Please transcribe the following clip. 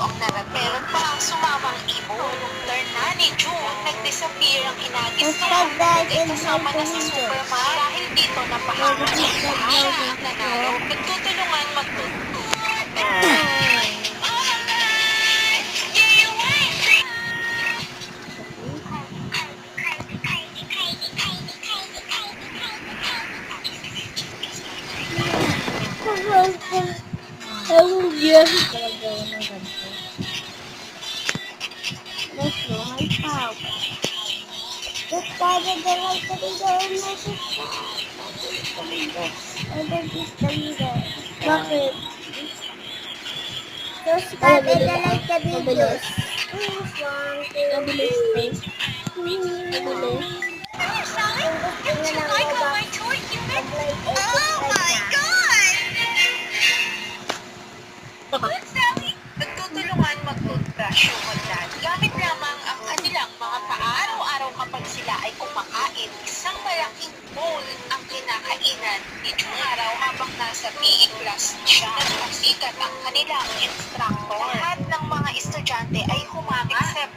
ang narating. Meron pa ang sumamang ibon. Turn na ni June, nag-disappear ang inagis niya. Ay kasama na si Superman. Dahil dito napahamak ang lahat ang nanalo. Nagtutulungan Ang years talaga ako ng ganito. Let's go, my power. Just started the light of the message. Bakit? Just started the light of the videos. Mabilis space. Mabilis. Don't you like how my toy human? Oh my God! Good, Sally! Nagtutulungan mag-toothbrush yung magdad. Gamit lamang ang kanilang mga paa. Araw-araw kapag sila ay kumakain, isang malaking bowl ang kinakainan ni June. Araw habang nasa PE class siya, nagsikat ang kanilang instructor. Lahat ng mga estudyante ay humanga except